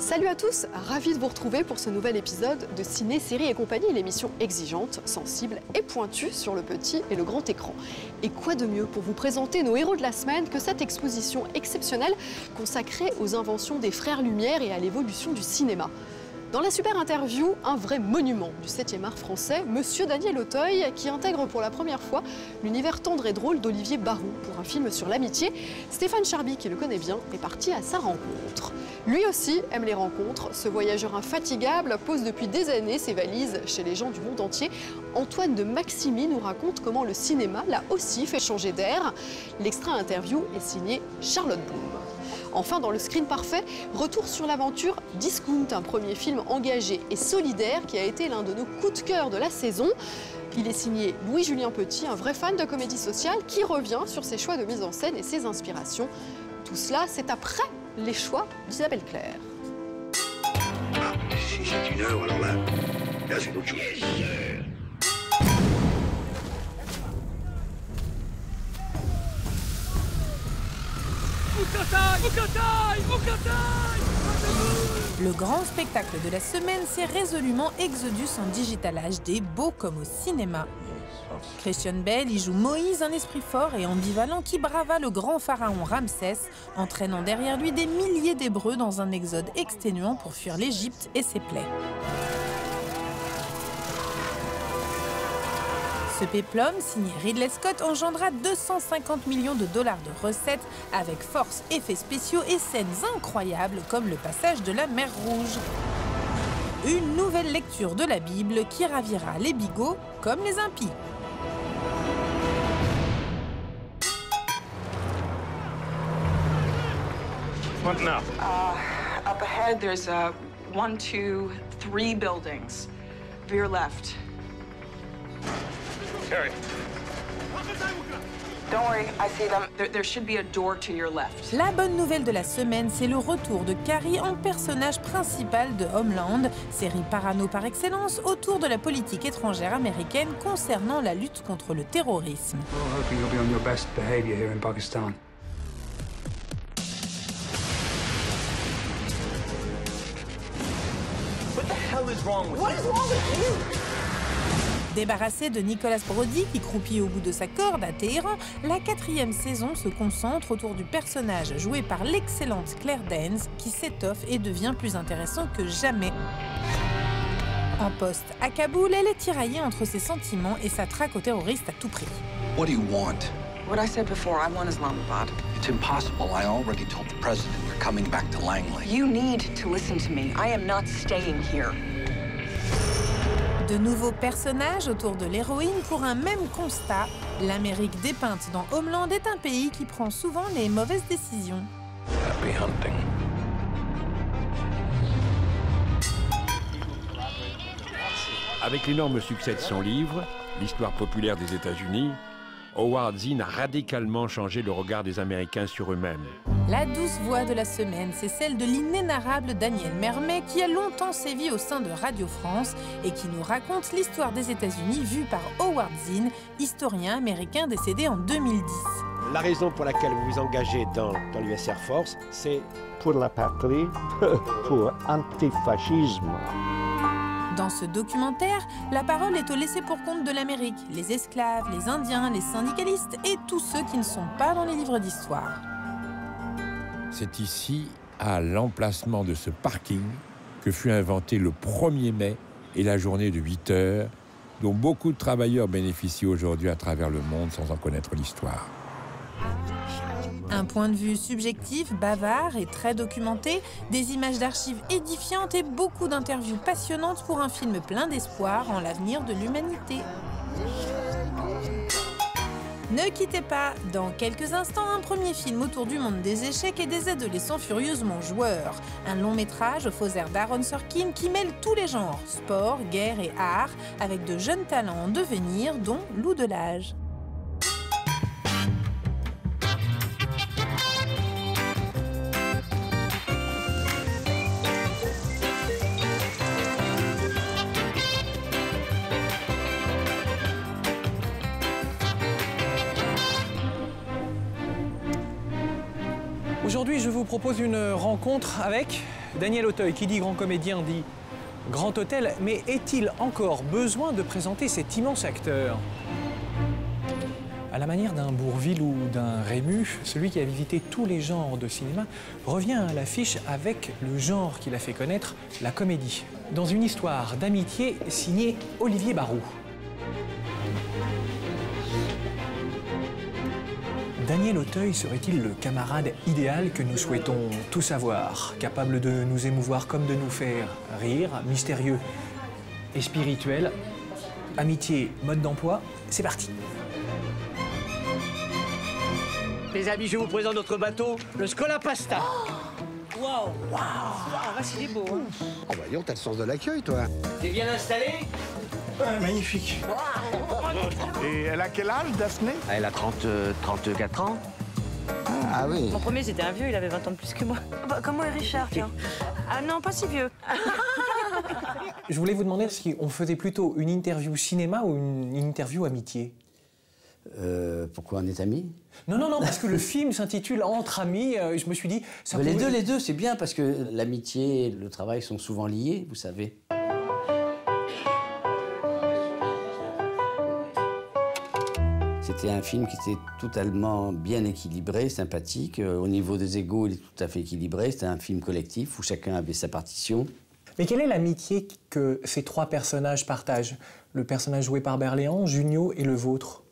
Salut à tous, ravi de vous retrouver pour ce nouvel épisode de Ciné, Série et compagnie, l'émission exigeante, sensible et pointue sur le petit et le grand écran. Et quoi de mieux pour vous présenter nos héros de la semaine que cette exposition exceptionnelle consacrée aux inventions des frères Lumière et à l'évolution du cinéma. Dans la super interview, un vrai monument du 7e art français, Monsieur Daniel Auteuil, qui intègre pour la première fois l'univers tendre et drôle d'Olivier Barou pour un film sur l'amitié. Stéphane Charby, qui le connaît bien, est parti à sa rencontre. Lui aussi aime les rencontres. Ce voyageur infatigable pose depuis des années ses valises chez les gens du monde entier. Antoine de Maximi nous raconte comment le cinéma l'a aussi fait changer d'air. L'extra interview est signé Charlotte Bloom. Enfin, dans le screen parfait, retour sur l'aventure Discount, un premier film engagé et solidaire qui a été l'un de nos coups de cœur de la saison. Il est signé Louis-Julien Petit, un vrai fan de comédie sociale qui revient sur ses choix de mise en scène et ses inspirations. Tout cela, c'est après les choix d'Isabelle Claire. Si c'est une heure, alors là c'est autre chose. Le grand spectacle de la semaine, c'est résolument Exodus en digital HD, beau comme au cinéma. Christian Bale y joue Moïse, un esprit fort et ambivalent qui brava le grand pharaon Ramsès, entraînant derrière lui des milliers d'Hébreux dans un exode exténuant pour fuir l'Égypte et ses plaies. Ce péplum, signé Ridley Scott, engendra 250 millions de dollars de recettes avec force, effets spéciaux et scènes incroyables comme le passage de la mer Rouge. Une nouvelle lecture de la Bible qui ravira les bigots comme les impies. What now? Up ahead, there's 1, 2, 3 buildings. Veer left. Carrie. Don't worry, I see them. There should be a door to your left. La bonne nouvelle de la semaine, c'est le retour de Carrie en personnage principal de Homeland, série parano par excellence autour de la politique étrangère américaine concernant la lutte contre le terrorisme. We're hoping you'll be on your best behavior here in Pakistan. What the hell is wrong with you? What is wrong with you? Débarrassé de Nicolas Brody, qui croupit au bout de sa corde à Téhéran, la 4e saison se concentre autour du personnage joué par l'excellente Claire Danes, qui s'étoffe et devient plus intéressant que jamais. En poste à Kaboul, elle est tiraillée entre ses sentiments et sa traque aux terroristes à tout prix. What do you want? What I said before, I want Islamabad. It's impossible. I already told the president you're coming back to Langley. You need to listen to me. I am not staying here. De nouveaux personnages autour de l'héroïne pour un même constat. L'Amérique dépeinte dans Homeland est un pays qui prend souvent les mauvaises décisions. Happy hunting. Avec l'énorme succès de son livre, L'histoire populaire des États-Unis, Howard Zinn a radicalement changé le regard des Américains sur eux-mêmes. La douce voix de la semaine, c'est celle de l'inénarrable Daniel Mermet qui a longtemps sévi au sein de Radio France et qui nous raconte l'histoire des États-Unis vue par Howard Zinn, historien américain décédé en 2010. La raison pour laquelle vous vous engagez dans l'US Air Force, c'est pour la patrie, pour antifascisme. Dans ce documentaire, la parole est au laissé-pour-compte de l'Amérique, les esclaves, les Indiens, les syndicalistes et tous ceux qui ne sont pas dans les livres d'histoire. C'est ici, à l'emplacement de ce parking, que fut inventé le 1er mai et la journée de 8 heures, dont beaucoup de travailleurs bénéficient aujourd'hui à travers le monde sans en connaître l'histoire. Un point de vue subjectif, bavard et très documenté, des images d'archives édifiantes et beaucoup d'interviews passionnantes pour un film plein d'espoir en l'avenir de l'humanité. Ne quittez pas, dans quelques instants, un premier film autour du monde des échecs et des adolescents furieusement joueurs. Un long métrage au faux air d'Aaron Sorkin qui mêle tous les genres, sport, guerre et art, avec de jeunes talents en devenir, dont Lou Delage. Aujourd'hui, je vous propose une rencontre avec Daniel Auteuil, qui dit grand comédien, dit grand hôtel, mais est-il encore besoin de présenter cet immense acteur? À la manière d'un Bourvil ou d'un Rému, celui qui a visité tous les genres de cinéma revient à l'affiche avec le genre qu'il a fait connaître, la comédie, dans une histoire d'amitié signée Olivier Barou. Daniel Auteuil serait-il le camarade idéal que nous souhaitons tous avoir, capable de nous émouvoir comme de nous faire rire, mystérieux et spirituel? Amitié, mode d'emploi, c'est parti. Les amis, je vous présente notre bateau, le Scolapasta. Waouh! Ah, c'est des beaux, hein. Oh, bah, dis donc, t'as le sens de l'accueil, toi. T'es bien installé? Magnifique. Et elle a quel âge, Daphné? Elle a 34 ans. Ah oui. Mon premier, c'était un vieux, il avait 20 ans de plus que moi. Bah, comme moi et Richard, tiens. Ah non, pas si vieux. Je voulais vous demander si on faisait plutôt une interview cinéma ou une interview amitié. Pourquoi on est amis? Non, parce que le film s'intitule Entre amis. Je me suis dit... Ça les pourrait... deux, c'est bien, parce que l'amitié et le travail sont souvent liés, vous savez. C'était un film qui était totalement bien équilibré, sympathique. Au niveau des égos, il est tout à fait équilibré. C'était un film collectif où chacun avait sa partition. Mais quelle est l'amitié que ces trois personnages partagent? Le personnage joué par Berléand, Junio et le vôtre?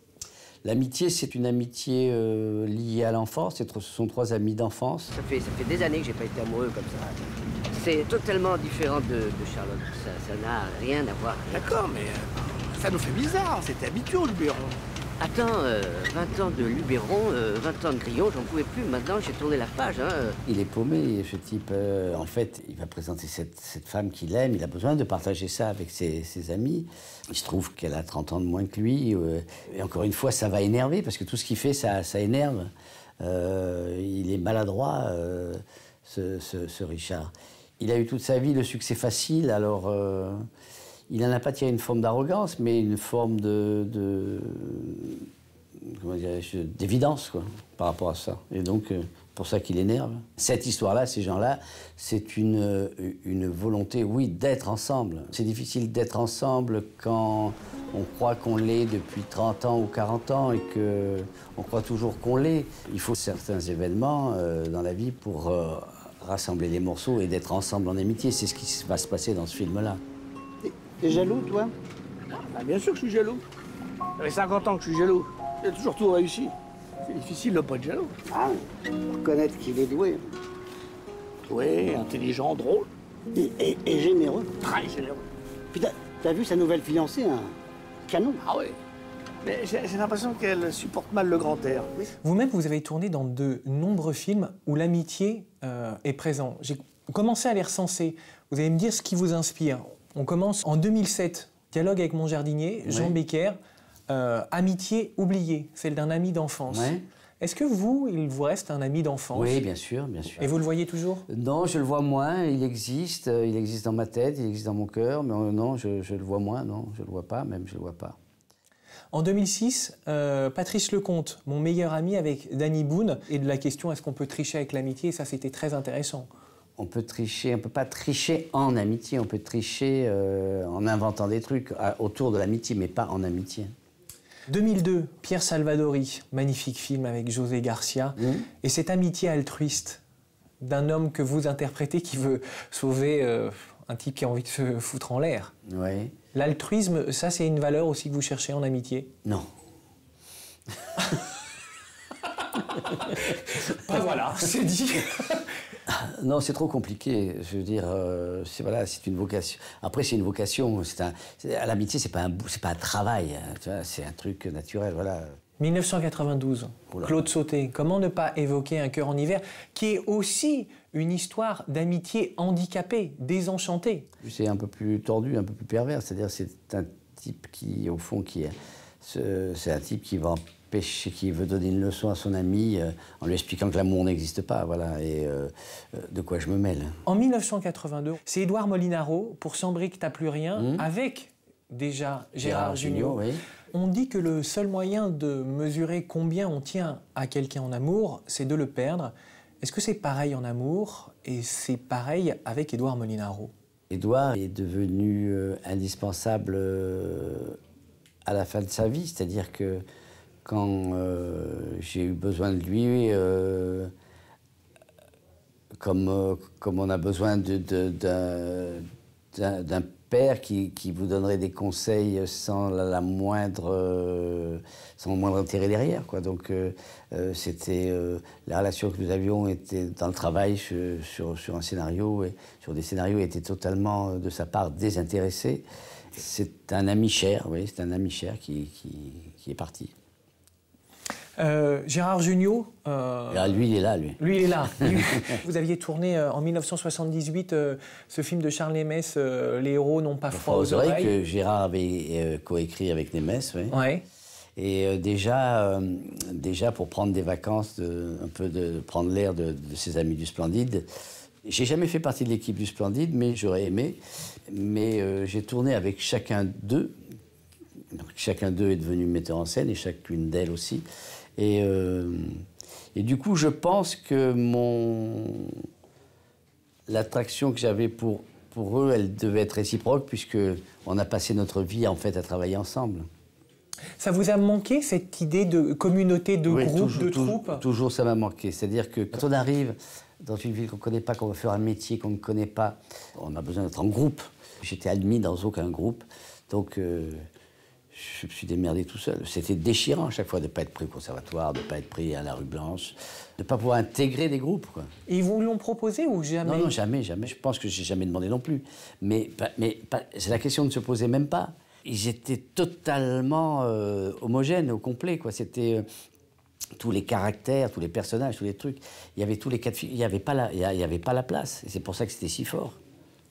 L'amitié, c'est une amitié liée à l'enfance. Ce sont trois amis d'enfance. Ça fait des années que j'ai pas été amoureux comme ça. C'est totalement différent de Charlotte. Ça n'a rien à voir. D'accord, mais ça nous fait bizarre. C'était habitué au Luberon. Attends, 20 ans de Luberon, 20 ans de Grillon, j'en pouvais plus. Maintenant, j'ai tourné la page. Hein. Il est paumé, ce type. En fait, il va présenter cette femme qu'il aime. Il a besoin de partager ça avec ses amis. Il se trouve qu'elle a 30 ans de moins que lui. Et encore une fois, ça va énerver, parce que tout ce qu'il fait, ça énerve. Il est maladroit, ce Richard. Il a eu toute sa vie le succès facile, alors... il n'en a pas tiré une forme d'arrogance, mais une forme d'évidence, quoi, par rapport à ça. Et donc, pour ça qu'il énerve. Cette histoire-là, ces gens-là, c'est une volonté, oui, d'être ensemble. C'est difficile d'être ensemble quand on croit qu'on l'est depuis 30 ans ou 40 ans et qu'on croit toujours qu'on l'est. Il faut certains événements dans la vie pour rassembler les morceaux et d'être ensemble en amitié. C'est ce qui va se passer dans ce film-là. T'es jaloux, toi? Bah, bien sûr que je suis jaloux. Ça fait 50 ans que je suis jaloux. J'ai toujours tout réussi. C'est difficile de ne pas être jaloux. Ah, reconnaître qu'il est doué. Doué, intelligent, drôle. Et généreux. Très généreux. Puis t'as vu sa nouvelle fiancée, un canon? Ah oui. Mais j'ai l'impression qu'elle supporte mal le grand air. Oui. Vous-même, vous avez tourné dans de nombreux films où l'amitié est présente. J'ai commencé à les recenser. Vous allez me dire ce qui vous inspire. On commence en 2007, Dialogue avec mon jardinier, Jean Becker, Amitié oubliée, celle d'un ami d'enfance. Ouais. Est-ce que il vous reste un ami d'enfance? Oui, bien sûr, bien sûr. Et vous le voyez toujours? Non, je le vois moins, il existe dans ma tête, il existe dans mon cœur, mais non, je le vois moins, non, je le vois pas, même je le vois pas. En 2006, Patrice Lecomte, mon meilleur ami avec Danny Boone, et de la question est-ce qu'on peut tricher avec l'amitié, et ça c'était très intéressant. On peut tricher, on peut pas tricher en amitié, on peut tricher en inventant des trucs autour de l'amitié, mais pas en amitié. 2002, Pierre Salvadori, magnifique film avec José Garcia, et cette amitié altruiste d'un homme que vous interprétez qui veut sauver un type qui a envie de se foutre en l'air. Oui. L'altruisme, ça c'est une valeur aussi que vous cherchez en amitié? Non. Ben voilà, c'est dit. Non, c'est trop compliqué. Je veux dire, c'est une vocation. Après, c'est une vocation. L'amitié, c'est pas un travail. Tu vois, c'est un truc naturel. Voilà. 1992, Claude Sauté. Comment ne pas évoquer Un cœur en hiver, qui est aussi une histoire d'amitié handicapée, désenchantée. C'est un peu plus tordu, un peu plus pervers. C'est-à-dire, c'est un type qui, au fond, c'est un type qui va qui veut donner une leçon à son ami en lui expliquant que l'amour n'existe pas, voilà, et de quoi je me mêle. En 1982, c'est Édouard Molinaro pour Sans briques, t'as plus rien, avec déjà Gérard Jugnot. Oui. On dit que le seul moyen de mesurer combien on tient à quelqu'un en amour, c'est de le perdre. Est-ce que c'est pareil en amour et c'est pareil avec Édouard Molinaro? Édouard est devenu indispensable à la fin de sa vie, c'est-à-dire que quand j'ai eu besoin de lui, comme on a besoin d'un père qui vous donnerait des conseils sans le moindre intérêt derrière, quoi. Donc c'était la relation que nous avions était dans le travail sur un scénario et sur des scénarios étaient totalement de sa part désintéressés. C'est un ami cher, oui, c'est un ami cher qui est parti. Gérard Jugnot. Lui, il est là, lui. Lui, il est là. Vous aviez tourné en 1978 ce film de Charles Nemes, Les héros n'ont pas froid aux oreilles. Que Gérard avait coécrit avec Nemes, oui. Ouais. Et déjà, pour prendre des vacances, prendre l'air de ses amis du Splendide, j'ai jamais fait partie de l'équipe du Splendide, mais j'aurais aimé. Mais j'ai tourné avec chacun d'eux. Donc, chacun d'eux est devenu metteur en scène et chacune d'elles aussi. Et du coup, je pense que l'attraction que j'avais pour eux, elle devait être réciproque, puisqu'on a passé notre vie en fait à travailler ensemble. Ça vous a manqué, cette idée de communauté, de groupe, de troupe? Toujours, ça m'a manqué. C'est-à-dire que quand on arrive dans une ville qu'on ne connaît pas, qu'on va faire un métier qu'on ne connaît pas, on a besoin d'être en groupe. J'étais admis dans aucun groupe, donc je me suis démerdé tout seul. C'était déchirant à chaque fois de ne pas être pris au conservatoire, de ne pas être pris à la rue Blanche, de ne pas pouvoir intégrer des groupes, quoi. Et ils vous l'ont proposé ou jamais? Non, jamais. Je pense que j'ai jamais demandé non plus. Mais c'est la question ne se posait même pas. Ils étaient totalement homogènes, au complet, quoi. C'était tous les caractères, tous les personnages, tous les trucs. Il y avait tous les cas de figure. Il n'y avait pas la place. Et c'est pour ça que c'était si fort.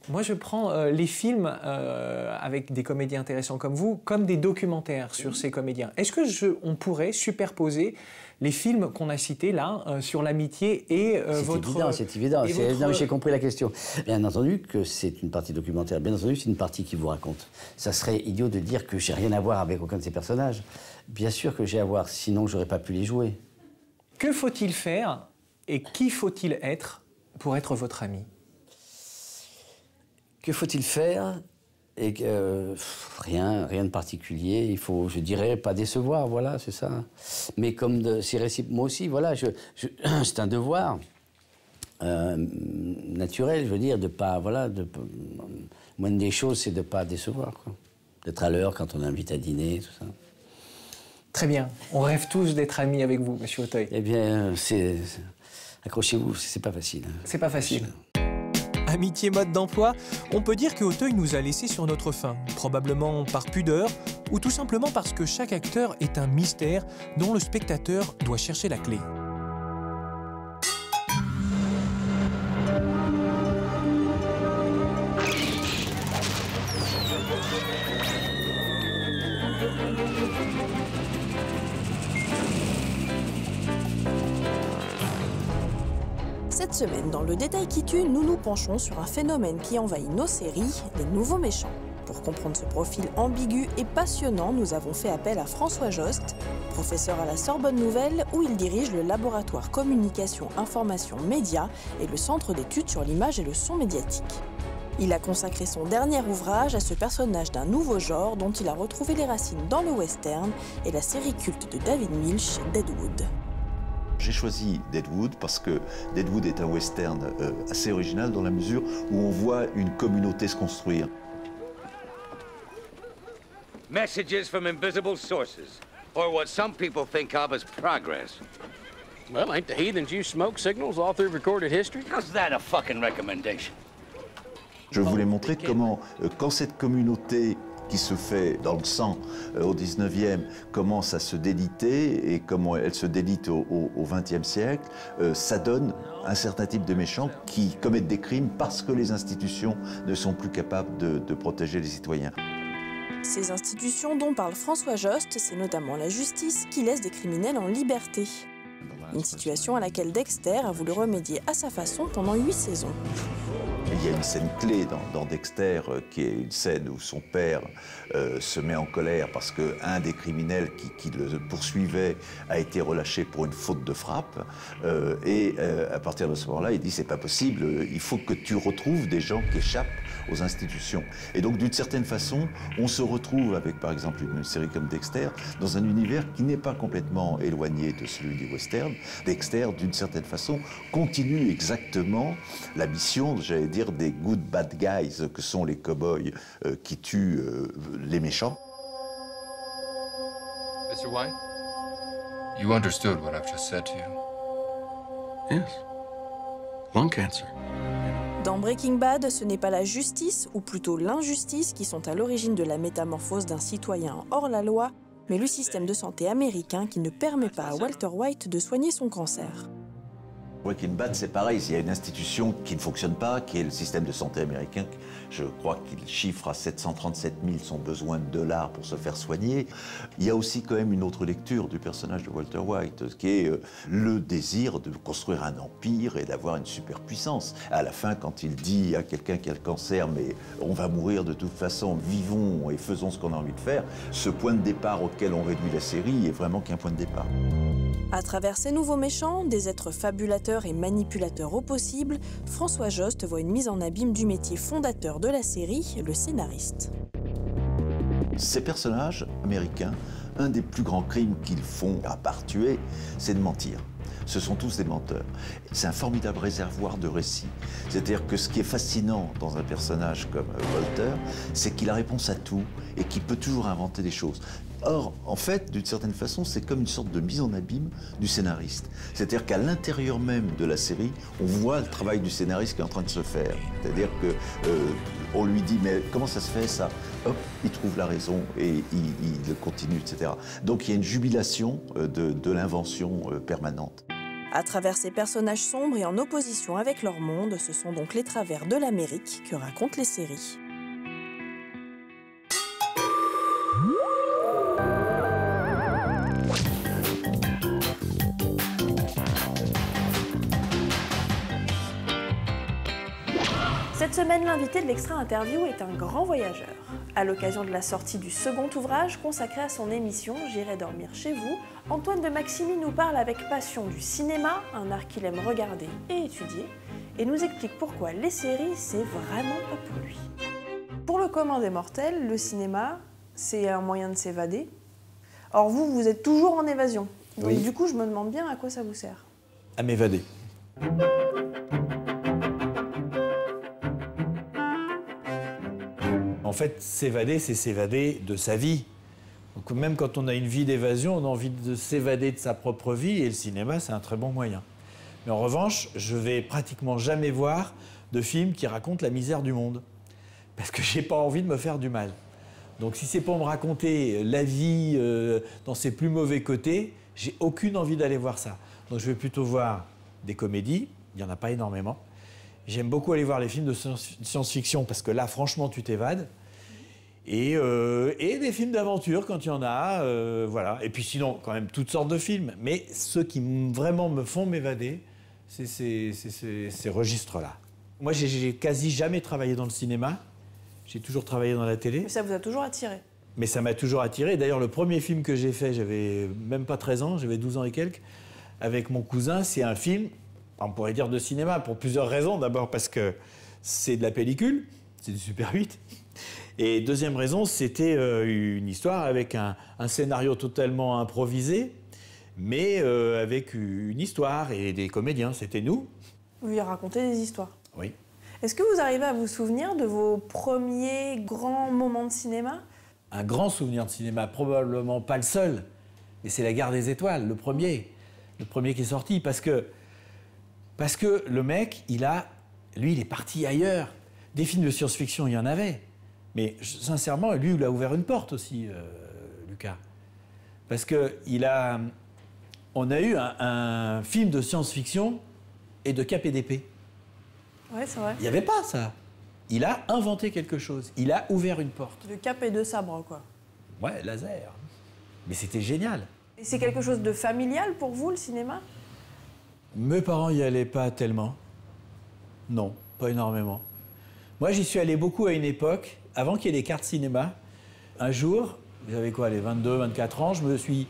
Moi, je prends les films avec des comédiens intéressants comme vous, comme des documentaires sur ces comédiens. Est-ce qu'on pourrait superposer les films qu'on a cités là, sur l'amitié et votre... C'est évident. Non, mais j'ai compris la question. Bien entendu que c'est une partie documentaire. Bien entendu, c'est une partie qui vous raconte. Ça serait idiot de dire que j'ai rien à voir avec aucun de ces personnages. Bien sûr que j'ai à voir, sinon j'aurais pas pu les jouer. Que faut-il faire et qui faut-il être pour être votre ami? Que faut-il faire? Et rien de particulier. Il faut, je dirais, pas décevoir, voilà, c'est ça. Mais comme c'est réciproque, moi aussi, voilà, c'est un devoir naturel, je veux dire, de pas, voilà, moindre des choses, c'est de pas décevoir, quoi. D'être à l'heure quand on invite à dîner, tout ça. Très bien. On rêve tous d'être amis avec vous, Monsieur Auteuil. Eh bien, accrochez-vous, c'est pas facile. C'est pas facile. Amitié mode d'emploi, on peut dire que Auteuil nous a laissés sur notre faim, probablement par pudeur ou tout simplement parce que chaque acteur est un mystère dont le spectateur doit chercher la clé. Cette semaine, dans Le Détail qui tue, nous nous penchons sur un phénomène qui envahit nos séries, les nouveaux méchants. Pour comprendre ce profil ambigu et passionnant, nous avons fait appel à François Jost, professeur à la Sorbonne Nouvelle, où il dirige le laboratoire Communication, Information, Médias et le Centre d'études sur l'image et le son médiatique. Il a consacré son dernier ouvrage à ce personnage d'un nouveau genre dont il a retrouvé les racines dans le western et la série culte de David Milch, Deadwood. J'ai choisi Deadwood parce que Deadwood est un western assez original dans la mesure où on voit une communauté se construire. Messages from invisible sources, or what some people think of as progress. Well, ain't the heathens use smoke signals all through recorded history? How's that a fucking recommendation? Je voulais montrer comment, quand cette communauté qui se fait dans le sang au 19e commence à se déliter et comment elle se délite au 20e siècle, ça donne un certain type de méchants qui commettent des crimes parce que les institutions ne sont plus capables de protéger les citoyens. Ces institutions dont parle François Jost, c'est notamment la justice qui laisse des criminels en liberté. Une situation à laquelle Dexter a voulu remédier à sa façon pendant 8 saisons. Il y a une scène clé dans Dexter qui est une scène où son père se met en colère parce qu'un des criminels qui le poursuivait a été relâché pour une faute de frappe. À partir de ce moment-là, il dit c'est pas possible, il faut que tu retrouves des gens qui échappent aux institutions. Et donc d'une certaine façon, on se retrouve avec par exemple une série comme Dexter dans un univers qui n'est pas complètement éloigné de celui du western. Dexter, d'une certaine façon, continue exactement la mission, j'allais dire, des good bad guys que sont les cow-boys qui tuent les méchants. Mr. White, you understood what I've just said to you. Yes. Lung cancer. Dans Breaking Bad, ce n'est pas la justice, ou plutôt l'injustice, qui sont à l'origine de la métamorphose d'un citoyen hors la loi, mais le système de santé américain qui ne permet pas à Walter White de soigner son cancer. Breaking Bad, c'est pareil, il y a une institution qui ne fonctionne pas, qui est le système de santé américain. Je crois qu'il chiffre à 737 000 son besoin de dollars pour se faire soigner. Il y a aussi quand même une autre lecture du personnage de Walter White, qui est le désir de construire un empire et d'avoir une superpuissance. À la fin, quand il dit à quelqu'un qui a le cancer, mais on va mourir de toute façon, vivons et faisons ce qu'on a envie de faire, ce point de départ auquel on réduit la série est vraiment qu'un point de départ. À travers ces nouveaux méchants, des êtres fabulateurs et manipulateurs au possible, François Jost voit une mise en abîme du métier fondateur de la série, le scénariste. Ces personnages américains, un des plus grands crimes qu'ils font, à part tuer, c'est de mentir. Ce sont tous des menteurs. C'est un formidable réservoir de récits. C'est-à-dire que ce qui est fascinant dans un personnage comme Walter, c'est qu'il a réponse à tout et qu'il peut toujours inventer des choses. Or, en fait, d'une certaine façon, c'est comme une sorte de mise en abîme du scénariste. C'est-à-dire qu'à l'intérieur même de la série, on voit le travail du scénariste qui est en train de se faire. C'est-à-dire qu'on lui dit, mais comment ça se fait ça? Hop, il trouve la raison et il continue, etc. Donc il y a une jubilation de l'invention permanente. À travers ces personnages sombres et en opposition avec leur monde, ce sont donc les travers de l'Amérique que racontent les séries. Cette semaine, l'invité de l'Extra Interview est un grand voyageur. À l'occasion de la sortie du second ouvrage consacré à son émission « J'irai dormir chez vous », Antoine de Maximi nous parle avec passion du cinéma, un art qu'il aime regarder et étudier, et nous explique pourquoi les séries, c'est vraiment pas pour lui. Pour le commun des mortels, le cinéma, c'est un moyen de s'évader. Or vous, vous êtes toujours en évasion. Donc oui. Du coup, je me demande bien à quoi ça vous sert. À m'évader. En fait, s'évader, c'est s'évader de sa vie. Donc, même quand on a une vie d'évasion, on a envie de s'évader de sa propre vie, et le cinéma, c'est un très bon moyen. Mais en revanche, je vais pratiquement jamais voir de films qui racontent la misère du monde, parce que j'ai pas envie de me faire du mal. Donc si c'est pour me raconter la vie dans ses plus mauvais côtés, j'ai aucune envie d'aller voir ça. Donc je vais plutôt voir des comédies, il n'y en a pas énormément. J'aime beaucoup aller voir les films de science-fiction, parce que là, franchement, tu t'évades. Et des films d'aventure quand il y en a, voilà. Et puis sinon, quand même, toutes sortes de films. Mais ceux qui vraiment me font m'évader, c'est ces registres-là. Moi, j'ai quasi jamais travaillé dans le cinéma. J'ai toujours travaillé dans la télé. Mais ça vous a toujours attiré? Mais ça m'a toujours attiré. D'ailleurs, le premier film que j'ai fait, j'avais même pas 13 ans, j'avais 12 ans et quelques, avec mon cousin, c'est un film, on pourrait dire de cinéma, pour plusieurs raisons. D'abord parce que c'est de la pellicule, c'est du Super 8. Et deuxième raison, c'était une histoire avec un scénario totalement improvisé, mais avec une histoire et des comédiens, c'était nous. Vous lui racontez des histoires? Oui. Est-ce que vous arrivez à vous souvenir de vos premiers grands moments de cinéma? Un grand souvenir de cinéma, probablement pas le seul, mais c'est La Guerre des Étoiles, le premier qui est sorti, parce que le mec, lui, il est parti ailleurs. Des films de science-fiction, il y en avait. Mais sincèrement, lui, il a ouvert une porte aussi, Lucas. Parce qu'on a eu un film de science-fiction et de cap et d'épée. Ouais, c'est vrai. Il n'y avait pas ça. Il a inventé quelque chose. Il a ouvert une porte. De cap et de sabre, quoi. Ouais, laser. Mais c'était génial. Et c'est quelque chose de familial pour vous, le cinéma? Mes parents n'y allaient pas tellement. Non, pas énormément. Moi, j'y suis allé beaucoup à une époque, avant qu'il y ait les cartes cinéma. Un jour, j'avais quoi, les 22, 24 ans, je me suis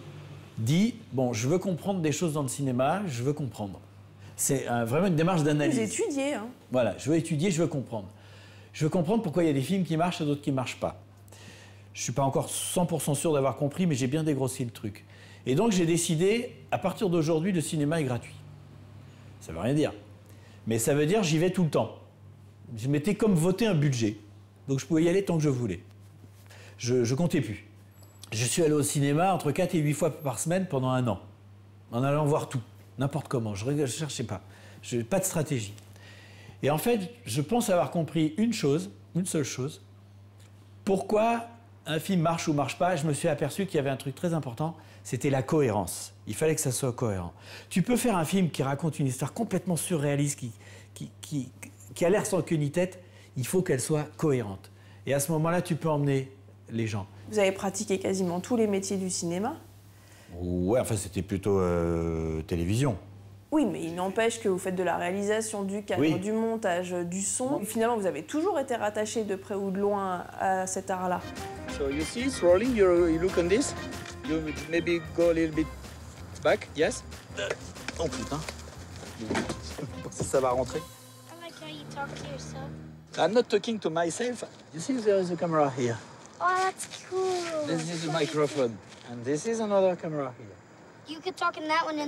dit, bon, je veux comprendre des choses dans le cinéma, je veux comprendre. C'est vraiment une démarche d'analyse. Vous étudiez, hein? Voilà, je veux étudier, je veux comprendre. Je veux comprendre pourquoi il y a des films qui marchent et d'autres qui ne marchent pas. Je ne suis pas encore 100% sûr d'avoir compris, mais j'ai bien dégrossi le truc. Et donc, j'ai décidé, à partir d'aujourd'hui, le cinéma est gratuit. Ça ne veut rien dire. Mais ça veut dire j'y vais tout le temps. Je m'étais comme voté un budget. Donc, je pouvais y aller tant que je voulais. Je comptais plus. Je suis allé au cinéma entre 4 et 8 fois par semaine pendant 1 an, en allant voir tout, n'importe comment. Je ne cherchais pas. Je n'avais pas de stratégie. Et en fait, je pense avoir compris une seule chose. Pourquoi un film marche ou marche pas, je me suis aperçu qu'il y avait un truc très important, c'était la cohérence. Il fallait que ça soit cohérent. Tu peux faire un film qui raconte une histoire complètement surréaliste, qui a l'air sans queue ni tête, il faut qu'elle soit cohérente. Et à ce moment-là, tu peux emmener les gens. Vous avez pratiqué quasiment tous les métiers du cinéma? Ouais, enfin, c'était plutôt télévision. Oui, mais il n'empêche que vous faites de la réalisation, du cadre, du montage, du son. Finalement, vous avez toujours été rattaché de près ou de loin à cet art-là. So you see it's rolling, you look on this, you maybe go a little bit back, yes? Oh putain. Ça va rentrer. I like how you talk to yourself. I'm not talking to myself. You see there is a camera here. Oh, that's cool. This is a microphone. And this is another camera here. You could talk in that one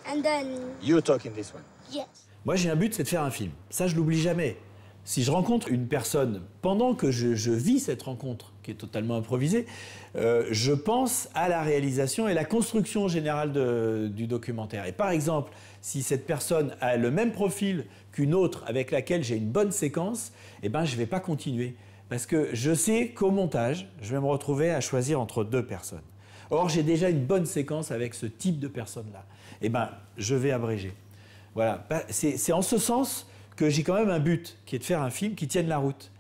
and then... You talk in this one. Yes. Moi, j'ai un but, c'est de faire un film. Ça, je l'oublie jamais. Si je rencontre une personne, pendant que je vis cette rencontre, qui est totalement improvisée, je pense à la réalisation et la construction générale du documentaire. Et par exemple, si cette personne a le même profil qu'une autre avec laquelle j'ai une bonne séquence, eh ben, je ne vais pas continuer. Parce que je sais qu'au montage, je vais me retrouver à choisir entre 2 personnes. Or, j'ai déjà une bonne séquence avec ce type de personne-là. Eh ben, je vais abréger. Voilà. C'est en ce sens que j'ai quand même un but, qui est de faire un film qui tienne la route.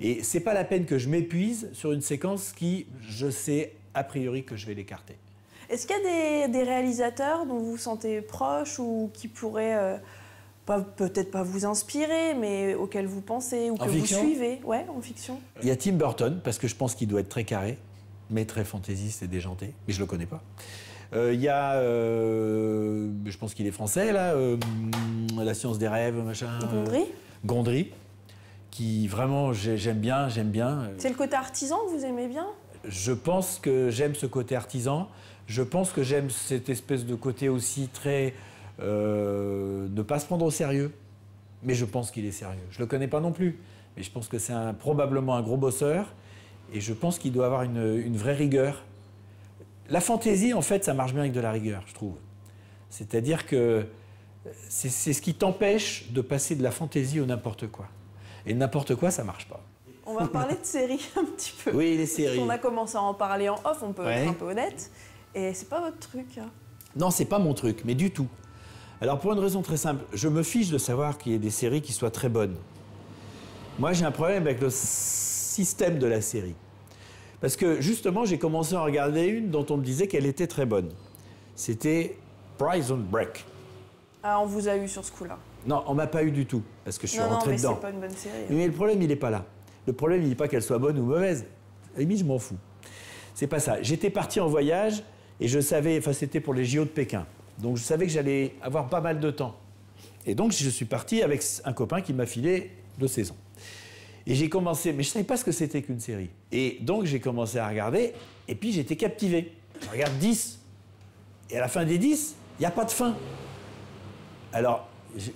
Et c'est pas la peine que je m'épuise sur une séquence qui, je sais a priori que je vais l'écarter. Est-ce qu'il y a des réalisateurs dont vous vous sentez proche ou qui pourraient peut-être pas vous inspirer, mais auxquels vous pensez ou que vous suivez? Ouais, en fiction. Il y a Tim Burton, parce que je pense qu'il doit être très carré, mais très fantaisiste et déjanté, mais je le connais pas. Il y a, je pense qu'il est français, là, La science des rêves, machin. Gondry. Gondry, qui vraiment, j'aime bien. C'est le côté artisan que vous aimez bien? Je pense que j'aime ce côté artisan. Je pense que j'aime cette espèce de côté aussi très... ne pas se prendre au sérieux. Mais je pense qu'il est sérieux. Je le connais pas non plus. Mais je pense que c'est probablement un gros bosseur. Et je pense qu'il doit avoir une vraie rigueur. La fantaisie, en fait, ça marche bien avec de la rigueur, je trouve. C'est-à-dire que c'est ce qui t'empêche de passer de la fantaisie au n'importe quoi. Et n'importe quoi, ça marche pas. On va parler de séries un petit peu. Oui, les séries. On a commencé à en parler en off, on peut être un peu honnête. Et c'est pas votre truc. Hein. Non, c'est pas mon truc, mais du tout. Alors, pour une raison très simple, je me fiche de savoir qu'il y ait des séries qui soient très bonnes. Moi, j'ai un problème avec le système de la série. Parce que, justement, j'ai commencé à en regarder une dont on me disait qu'elle était très bonne. C'était Prison Break. Ah, on vous a eu sur ce coup-là. Non, on m'a pas eu du tout, parce que je suis rentré dedans. Non, mais c'est pas une bonne série. Mais le problème, il n'est pas là. Le problème, il n'est pas qu'elle soit bonne ou mauvaise. À la limite, je m'en fous. C'est pas ça. J'étais parti en voyage et je savais, enfin, c'était pour les JO de Pékin. Donc, je savais que j'allais avoir pas mal de temps. Et donc, je suis parti avec un copain qui m'a filé 2 saisons. Et j'ai commencé, mais je ne savais pas ce que c'était qu'une série. Et donc, j'ai commencé à regarder, et puis j'étais captivé. Je regarde 10. Et à la fin des 10, il n'y a pas de fin. Alors, je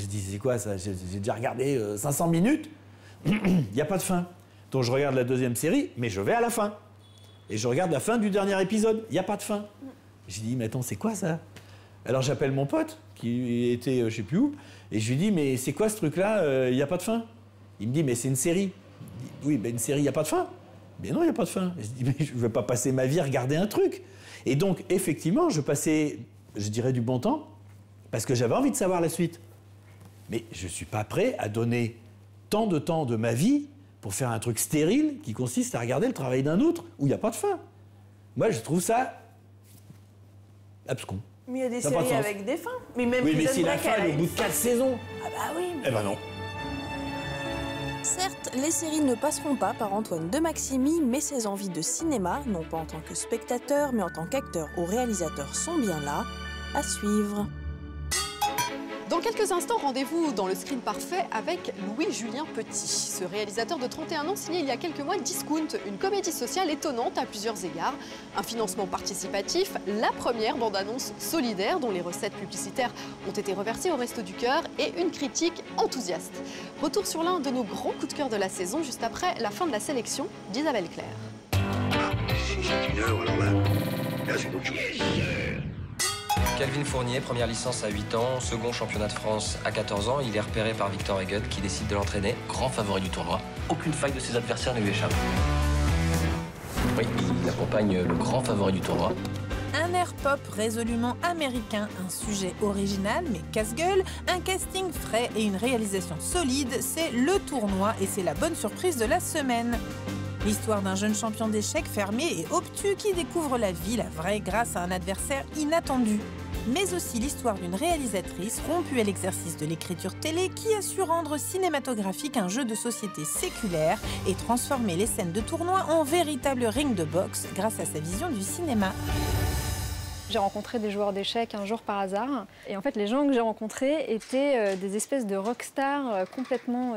dis, c'est quoi ça? J'ai déjà regardé 500 minutes, il n'y a pas de fin. Donc, je regarde la 2e série, mais je vais à la fin. Et je regarde la fin du dernier épisode, il n'y a pas de fin. J'ai dit, mais attends, c'est quoi ça? Alors, j'appelle mon pote, qui était je ne sais plus où, et je lui dis, mais c'est quoi ce truc-là? Il n'y a pas de fin. Il me dit, mais c'est une série. Je dis, oui, mais une série, il n'y a pas de fin. Mais non, il n'y a pas de fin. Je dis, mais je ne vais pas passer ma vie à regarder un truc. Et donc, effectivement, je passais, je dirais, du bon temps, parce que j'avais envie de savoir la suite. Mais je ne suis pas prêt à donner tant de temps de ma vie pour faire un truc stérile qui consiste à regarder le travail d'un autre où il n'y a pas de fin. Moi, je trouve ça abscon. Mais il y a des séries avec des fins. Mais même oui, mais si la fin est au bout de 4 saisons. Ah bah oui. Eh ben non. certes, les séries ne passeront pas par Antoine de Maximi, mais ses envies de cinéma, non pas en tant que spectateur, mais en tant qu'acteur ou réalisateur, sont bien là. À suivre. Dans quelques instants, rendez-vous dans le screen parfait avec Louis-Julien Petit. Ce réalisateur de 31 ans signait il y a quelques mois Discount, une comédie sociale étonnante à plusieurs égards. Un financement participatif, la première bande-annonce solidaire dont les recettes publicitaires ont été reversées au Resto du Cœur et une critique enthousiaste. Retour sur l'un de nos grands coups de cœur de la saison, juste après la fin de la sélection d'Isabelle Claire. Si c'est une heure, alors là c'est autre chose. Calvin Fournier, première licence à 8 ans, second championnat de France à 14 ans. Il est repéré par Victor Eguet qui décide de l'entraîner. Grand favori du tournoi. Aucune faille de ses adversaires ne lui échappe. Oui, il accompagne le grand favori du tournoi. Un air pop résolument américain, un sujet original mais casse-gueule, un casting frais et une réalisation solide, c'est le tournoi et c'est la bonne surprise de la semaine. L'histoire d'un jeune champion d'échecs fermé et obtus qui découvre la vie, la vraie, grâce à un adversaire inattendu. Mais aussi l'histoire d'une réalisatrice rompue à l'exercice de l'écriture télé qui a su rendre cinématographique un jeu de société séculaire et transformer les scènes de tournoi en véritable ring de boxe grâce à sa vision du cinéma. J'ai rencontré des joueurs d'échecs un jour par hasard. Et en fait, les gens que j'ai rencontrés étaient des espèces de rockstars complètement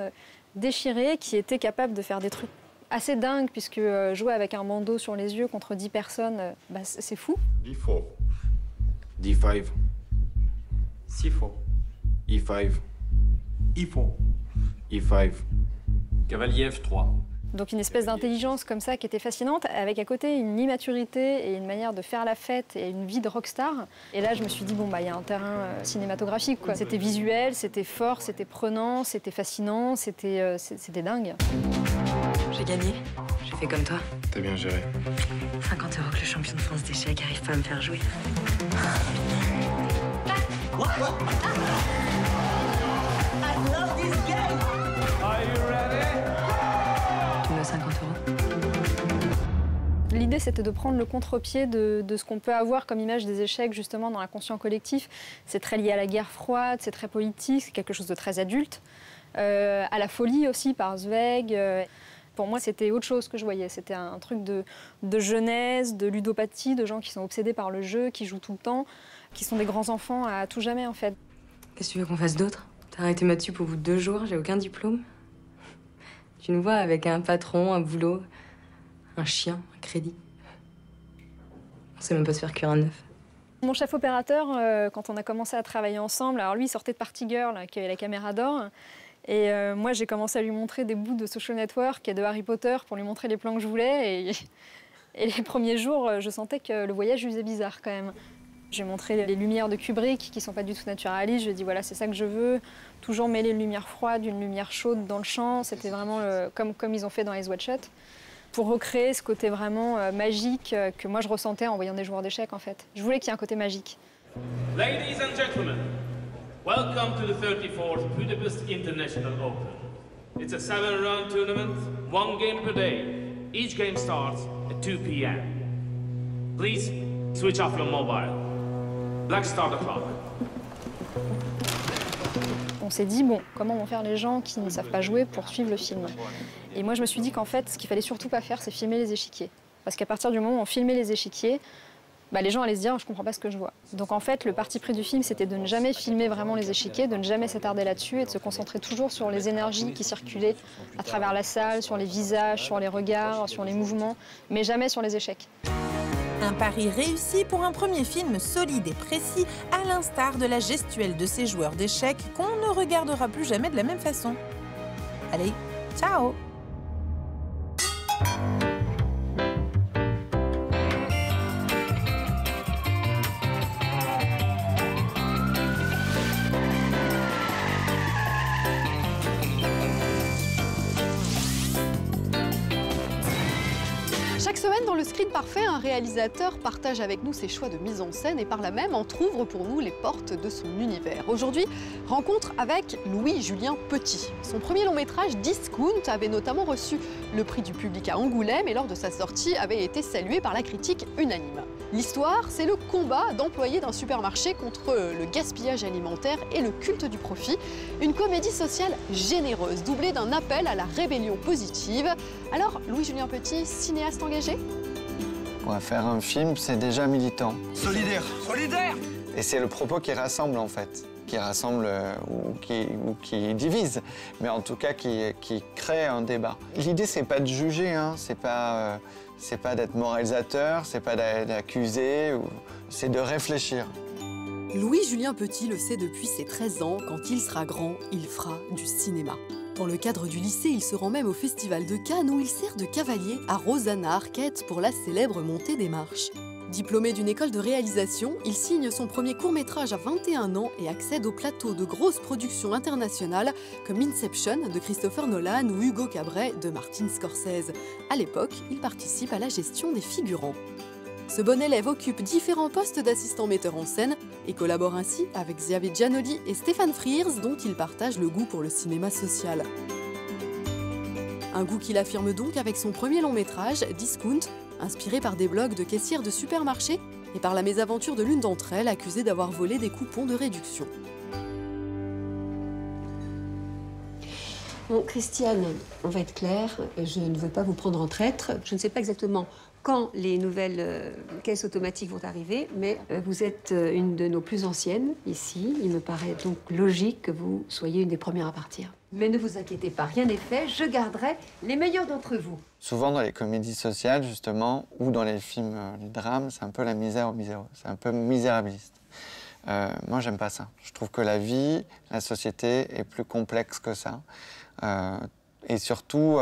déchirés qui étaient capables de faire des trucs assez dingues, puisque jouer avec un bandeau sur les yeux contre 10 personnes, c'est fou. D4. D5. C4. E5. E4. E5. Cavalier F3. Donc une espèce d'intelligence comme ça qui était fascinante, avec à côté une immaturité et une manière de faire la fête et une vie de rockstar. Et là, je me suis dit, bon, il y a un terrain cinématographique, quoi. C'était visuel, c'était fort, c'était prenant, c'était fascinant, c'était dingue. J'ai gagné. J'ai fait comme toi. T'as bien géré. 50 € que le champion de France d'échecs arrive pas à me faire jouer. What? I love this game! Are you ready? Tu me dois 50 €. L'idée, c'était de prendre le contre-pied de ce qu'on peut avoir comme image des échecs, justement, dans l'inconscient collectif. C'est très lié à la guerre froide, c'est très politique, c'est quelque chose de très adulte. À la folie aussi, par Zweig. Pour moi, c'était autre chose que je voyais. C'était un truc de jeunesse, de ludopathie, de gens qui sont obsédés par le jeu, qui jouent tout le temps, qui sont des grands enfants à tout jamais, en fait. Qu'est-ce que tu veux qu'on fasse d'autre? T'as arrêté ma tupe au bout de 2 jours, j'ai aucun diplôme. Tu nous vois avec un patron, un boulot, un chien, un crédit. On sait même pas se faire cuire un œuf. Mon chef opérateur, quand on a commencé à travailler ensemble, alors lui, il sortait de Party Girl, qui avait la caméra d'or. Et moi, j'ai commencé à lui montrer des bouts de Social Network et de Harry Potter pour lui montrer les plans que je voulais. Et les premiers jours, je sentais que le voyage lui faisait bizarre quand même. J'ai montré les lumières de Kubrick qui ne sont pas du tout naturalistes. Je lui ai dit, voilà, c'est ça que je veux. Toujours mêler une lumière froide, une lumière chaude dans le champ. C'était vraiment comme ils ont fait dans Eyes Wide Shut. Pour recréer ce côté vraiment magique que moi je ressentais en voyant des joueurs d'échecs en fait. Je voulais qu'il y ait un côté magique. Ladies and gentlemen, welcome to the 34th Budapest International Open. It's a 7-round tournament, 1 game per day. Each game starts at 2 p.m. Please switch off your mobile. Black start the clock. On s'est dit, bon, comment vont faire les gens qui ne savent pas jouer pour suivre le film? Et moi, je me suis dit qu'en fait, ce qu'il fallait surtout pas faire, c'est filmer les échiquiers. Parce qu'à partir du moment où on filmait les échiquiers, les gens allaient se dire, je comprends pas ce que je vois. Donc en fait, le parti pris du film, c'était de ne jamais filmer vraiment les échiquiers, de ne jamais s'attarder là-dessus et de se concentrer toujours sur les énergies qui circulaient à travers la salle, sur les visages, sur les regards, sur les mouvements, mais jamais sur les échecs. Un pari réussi pour un premier film solide et précis, à l'instar de la gestuelle de ces joueurs d'échecs qu'on ne regardera plus jamais de la même façon. Allez, ciao! Chaque semaine, dans le Screen Parfait, un réalisateur partage avec nous ses choix de mise en scène et par là même entrouvre pour nous les portes de son univers. Aujourd'hui, rencontre avec Louis-Julien Petit. Son premier long métrage, Discount, avait notamment reçu le prix du public à Angoulême et lors de sa sortie avait été salué par la critique unanime. L'histoire, c'est le combat d'employés d'un supermarché contre le gaspillage alimentaire et le culte du profit. Une comédie sociale généreuse, doublée d'un appel à la rébellion positive. Alors, Louis-Julien Petit, cinéaste engagé? Faire un film, c'est déjà militant. Solidaire. Solidaire. Et c'est le propos qui rassemble, en fait. Qui rassemble ou qui divise, mais en tout cas qui crée un débat. L'idée, c'est pas de juger, hein. C'est pas d'être moralisateur, c'est pas d'accuser, c'est de réfléchir. Louis-Julien Petit le sait depuis ses 13 ans, quand il sera grand, il fera du cinéma. Dans le cadre du lycée, il se rend même au Festival de Cannes où il sert de cavalier à Rosanna Arquette pour la célèbre montée des marches. Diplômé d'une école de réalisation, il signe son premier court-métrage à 21 ans et accède au plateau de grosses productions internationales comme Inception de Christopher Nolan ou Hugo Cabret de Martin Scorsese. À l'époque, il participe à la gestion des figurants. Ce bon élève occupe différents postes d'assistant metteur en scène et collabore ainsi avec Xavier Giannoli et Stéphane Frears, dont il partage le goût pour le cinéma social. Un goût qu'il affirme donc avec son premier long métrage, Discount, inspiré par des blogs de caissières de supermarchés et par la mésaventure de l'une d'entre elles, accusée d'avoir volé des coupons de réduction. Bon, Christiane, on va être clair, je ne veux pas vous prendre en traître. Je ne sais pas exactement quand les nouvelles caisses automatiques vont arriver, mais vous êtes une de nos plus anciennes ici. Il me paraît donc logique que vous soyez une des premières à partir. Mais ne vous inquiétez pas, rien n'est fait, je garderai les meilleurs d'entre vous. Souvent dans les comédies sociales, justement, ou dans les films, les drames, c'est un peu la misère au miséreux, c'est un peu misérabiliste. Moi, j'aime pas ça. Je trouve que la vie, la société est plus complexe que ça. Et surtout,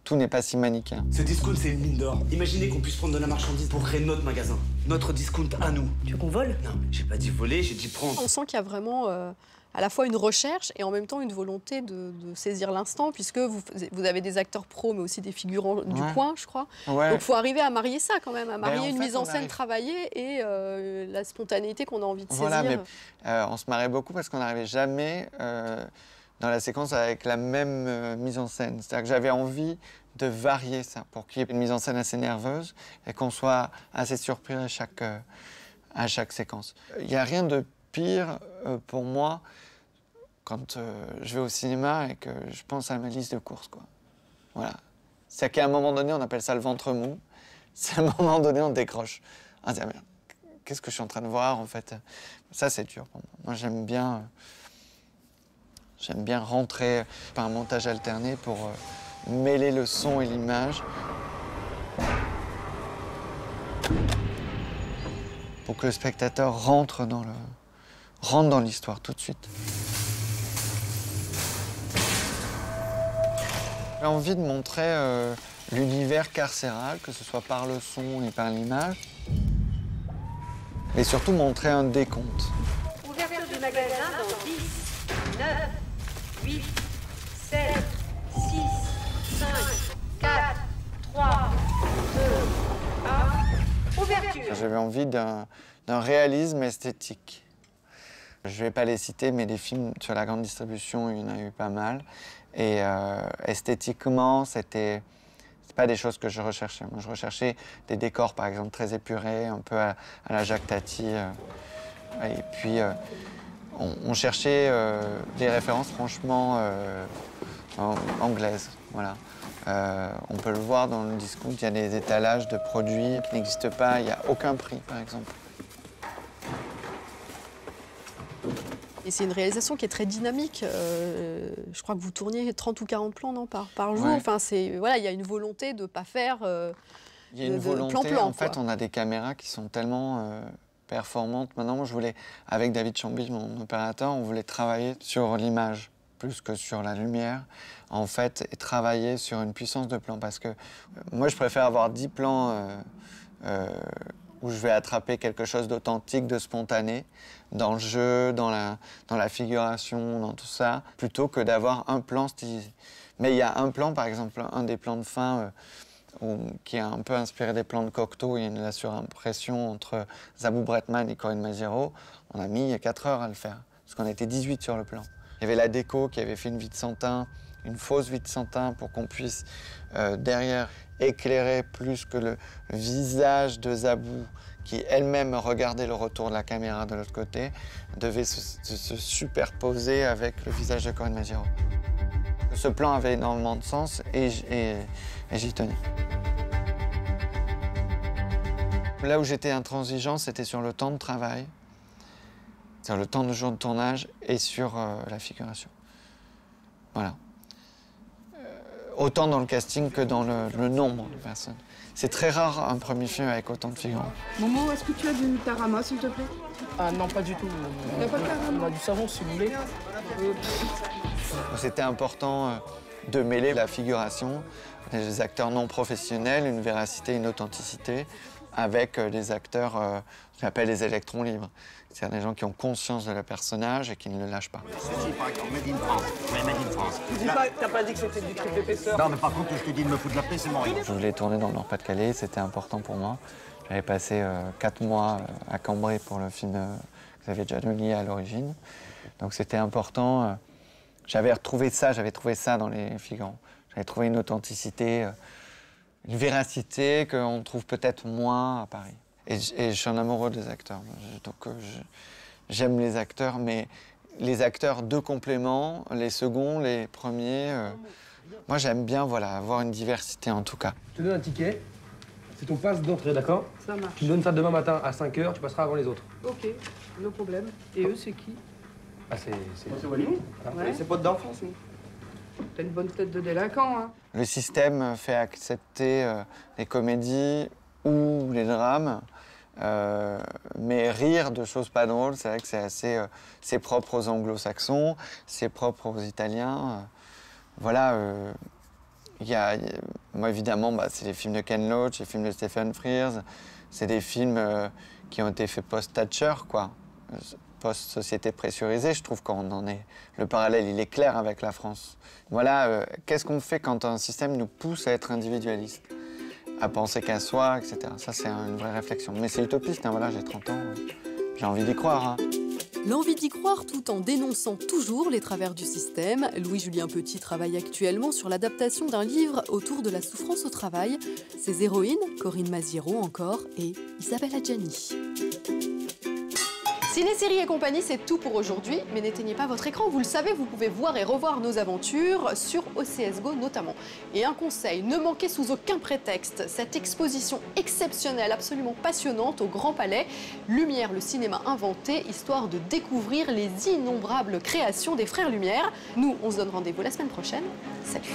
tout n'est pas si manichéen. Ce discount, c'est une mine d'or. Imaginez qu'on puisse prendre de la marchandise pour créer notre magasin. Notre discount à nous. Tu veux qu'on vole? Non, j'ai pas dit voler, j'ai dit prendre. On sent qu'il y a vraiment à la fois une recherche et en même temps une volonté de saisir l'instant, puisque vous avez des acteurs pros, mais aussi des figurants du coin, je crois. Ouais. Donc il faut arriver à marier ça quand même, à marier en une fait, mise en scène travaillée et la spontanéité qu'on a envie de Voilà, saisir. mais on se marrait beaucoup parce qu'on n'arrivait jamais dans la séquence avec la même mise en scène. C'est-à-dire que j'avais envie de varier ça pour qu'il y ait une mise en scène assez nerveuse et qu'on soit assez surpris à chaque séquence. Il n'y a rien de pire pour moi quand je vais au cinéma et que je pense à ma liste de courses, quoi. Voilà. C'est qu'à un moment donné, on appelle ça le ventre mou. C'est à un moment donné, on décroche. On se dit, ah merde, qu'est-ce que je suis en train de voir, en fait? Ça, c'est dur pour moi. Moi, j'aime bien rentrer par un montage alterné pour mêler le son et l'image. Pour que le spectateur rentre dans l'histoire tout de suite. J'ai envie de montrer l'univers carcéral, que ce soit par le son et par l'image, et surtout montrer un décompte. Ouverture du magasin dans 10, 9, 8, 7, 6, 5, 4, 3, 2, 1. Ouverture. J'avais envie d'un réalisme esthétique. Je ne vais pas les citer, mais des films sur la grande distribution, il y en a eu pas mal. Et esthétiquement, c'est pas des choses que je recherchais. Moi, je recherchais des décors, par exemple, très épurés, un peu à la Jacques Tati. Et puis, on cherchait des références, franchement, anglaises. Voilà. On peut le voir dans le discount, il y a des étalages de produits qui n'existent pas, il n'y a aucun prix, par exemple. Et c'est une réalisation qui est très dynamique. Je crois que vous tourniez 30 ou 40 plans non, par jour. Ouais. Enfin, voilà, il y a une volonté de ne pas faire il y a une volonté, plan-plan. En fait, on a des caméras qui sont tellement performantes. Maintenant, moi, je voulais, avec David Chambly, mon opérateur, on voulait travailler sur l'image plus que sur la lumière, en fait, et travailler sur une puissance de plan. Parce que moi, je préfère avoir 10 plans où je vais attraper quelque chose d'authentique, de spontané, dans le jeu, dans la figuration, dans tout ça, plutôt que d'avoir un plan stylisé. Mais il y a un plan, par exemple, un des plans de fin qui est un peu inspiré des plans de Cocteau. Il y a une surimpression entre Zabou Bretman et Corinne Maziero. On a mis 4 heures à le faire, parce qu'on était 18 sur le plan. Il y avait la déco qui avait fait une vie de Santin, une fausse vie de Santin, pour qu'on puisse, derrière, éclairer plus que le visage de Zabou, qui elle-même regardait le retour de la caméra de l'autre côté, devait se superposer avec le visage de Corinne Maziero. Ce plan avait énormément de sens et j'y tenais. Là où j'étais intransigeant, c'était sur le temps de travail, sur le temps de jour de tournage et sur la figuration. Voilà. Autant dans le casting que dans le nombre de personnes. C'est très rare un premier film avec autant de figurants. Momo, est-ce que tu as du tarama, s'il te plaît? Ah non, pas du tout. Il n'y a pas de tarama? On a du savon, si vous voulez. C'était important de mêler la figuration, des acteurs non professionnels, une véracité, une authenticité, avec des acteurs, j'appelle les électrons libres. C'est-à-dire des gens qui ont conscience de leur personnage et qui ne le lâchent pas. T'as pas dit que c'était du triple épaisseur? Non, mais par contre, je te dis de me foutre de la paix, c'est mon rien. Je voulais tourner dans le Nord-Pas-de-Calais, c'était important pour moi. J'avais passé 4 mois à Cambrai pour le film que Xavier Giannoli à l'origine. Donc c'était important. J'avais trouvé ça dans les figurants. J'avais trouvé une authenticité, une véracité qu'on trouve peut-être moins à Paris. Et je suis un amoureux des acteurs. Donc j'aime les acteurs, mais les acteurs de complément, les seconds, les premiers. Moi, j'aime bien avoir une diversité en tout cas. Je te donne un ticket. C'est ton passe d'entrée, d'accord? Ça marche. Tu me donnes ça demain matin à 5 h, tu passeras avant les autres. Ok, no problème. Et eux, c'est qui? Ah, c'est Walid. Ouais. C'est potes d'enfance, nous. T'as une bonne tête de délinquant, hein? Le système fait accepter les comédies ou les drames, mais rire de choses pas drôles, c'est vrai que c'est propre aux anglo-saxons, c'est propre aux italiens. Voilà, moi évidemment, c'est les films de Ken Loach, les films de Stephen Frears, c'est des films qui ont été faits post-Thatcher, quoi. Post-société pressurisée, je trouve qu'on en est... Le parallèle, il est clair avec la France. Voilà, qu'est-ce qu'on fait quand un système nous pousse à être individualiste, à penser qu'à soi, etc. Ça, c'est une vraie réflexion. Mais c'est utopiste, hein, voilà, j'ai 30 ans, j'ai envie d'y croire. Hein. L'envie d'y croire tout en dénonçant toujours les travers du système. Louis-Julien Petit travaille actuellement sur l'adaptation d'un livre autour de la souffrance au travail. Ses héroïnes, Corinne Maziero encore et Isabelle Adjani. Ciné, séries et compagnie, c'est tout pour aujourd'hui. Mais n'éteignez pas votre écran, vous le savez, vous pouvez voir et revoir nos aventures sur OCS Go notamment. Et un conseil, ne manquez sous aucun prétexte cette exposition exceptionnelle, absolument passionnante au Grand Palais. Lumière, le cinéma inventé, histoire de découvrir les innombrables créations des frères Lumière. Nous, on se donne rendez-vous la semaine prochaine. Salut!